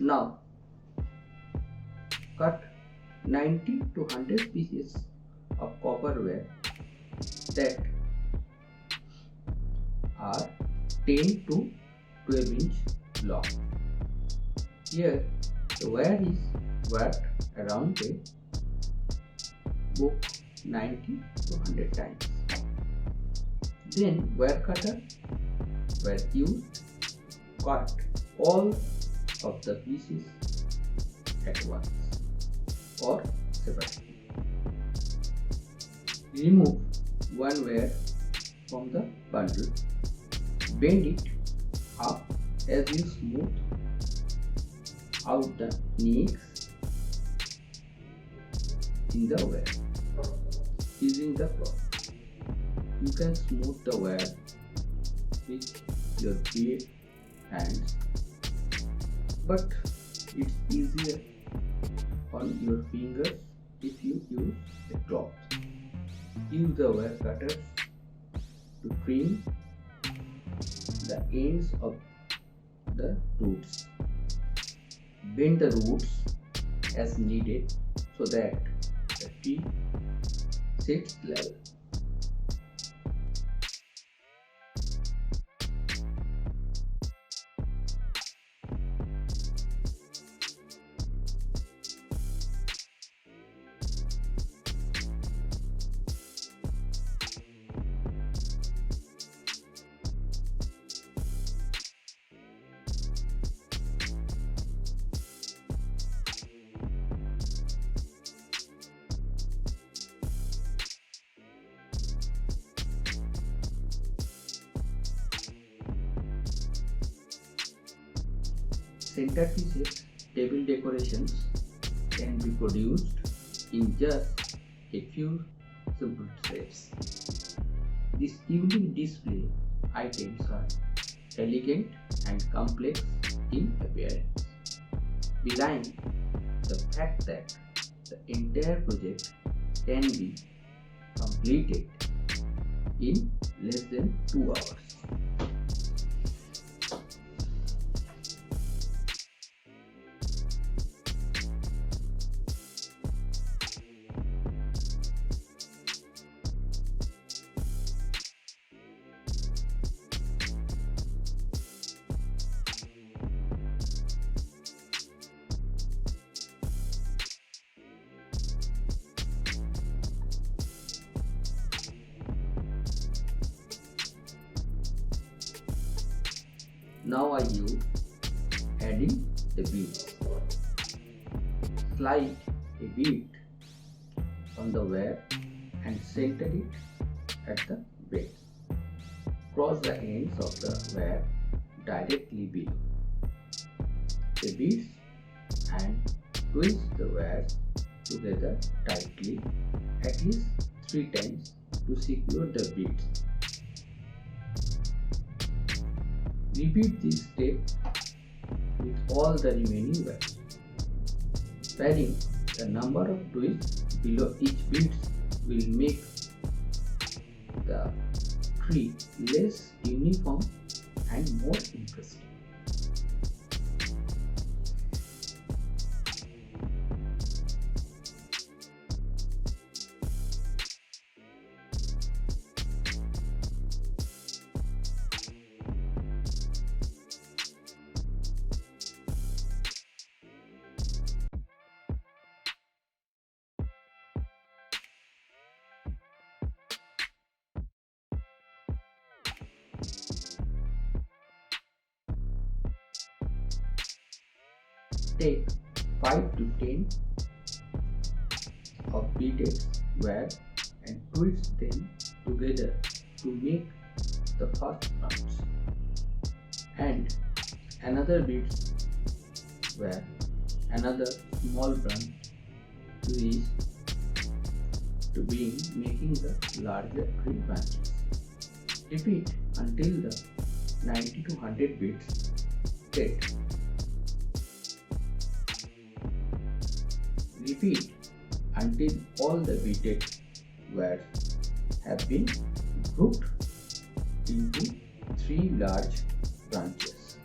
Now cut 90 to 100 pieces of copper wire that are 10 to 12 inch long. Here the wire is worked around a book 90 to 100 times. Then wire cutter were used to cut all of the pieces at once or separately. Remove one wire from the bundle. Bend it up as you smooth out the nicks in the wire. Using the cloth, you can smooth the wire with your bare hands, but it's easier on your fingers if you use a cloth. Use the wire cutters to trim the ends of the roots. Bend the roots as needed so that the tree sits level. Centerpieces table decorations can be produced in just a few simple steps. These unique display items are elegant and complex in appearance, belying the fact that the entire project can be completed in less than 2 hours. Now I use adding the beads. Slide a bead on the wire and center it at the base. Cross the ends of the wire directly below the beads and twist the wires together tightly at least 3 times to secure the beads. Repeat this step with all the remaining wires. Varying the number of twists below each bead will make the tree less uniform and more interesting. Take 5 to 10 of beaded wire and twist them together to make the first branch, and another bead wire, another small branch twist to be making the larger 3 branches. Repeat until the 90 to 100 beads get. Repeat until all the beaded wires have been grouped into 3 large branches.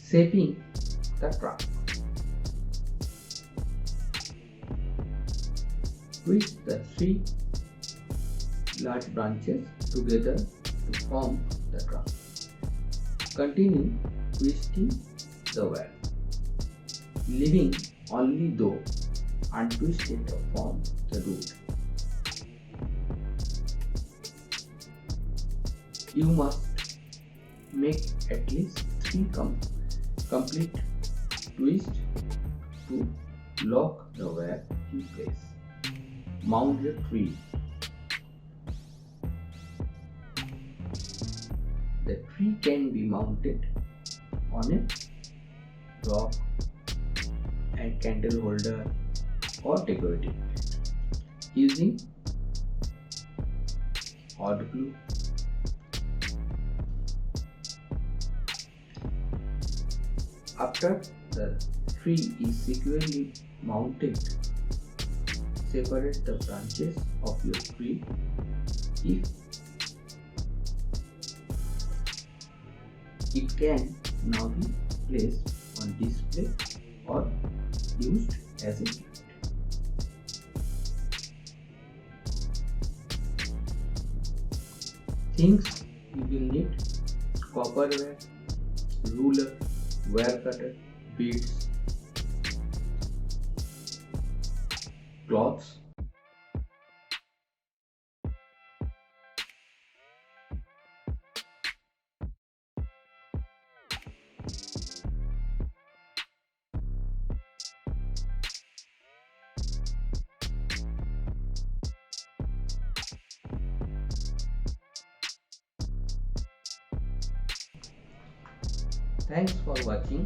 Shaping the trunk. Twist the three large branches together to form the trunk. Continue twisting the wire, leaving only those untwisted to form the root. You must make at least 3 complete twists to lock the wire in place. Mount the tree. The tree can be mounted on a rock, a candle holder, or decorative plate using hot glue. After the tree is securely mounted, separate the branches of your tree. If it can now be placed on display or used as a gift. Things you will need: copper wire, ruler, wire cutter, beads, cloths, Thanks for watching.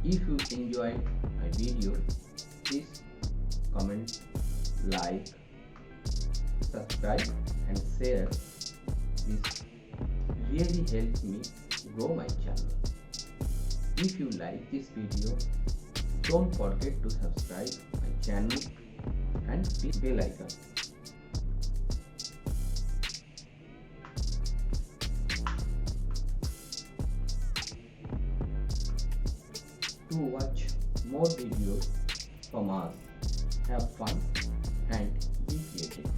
If you enjoyed my video, please comment, like, subscribe and share. This really helps me grow my channel. If you like this video, don't forget to subscribe my channel and click bell icon. To watch more videos from us, have fun and be creative.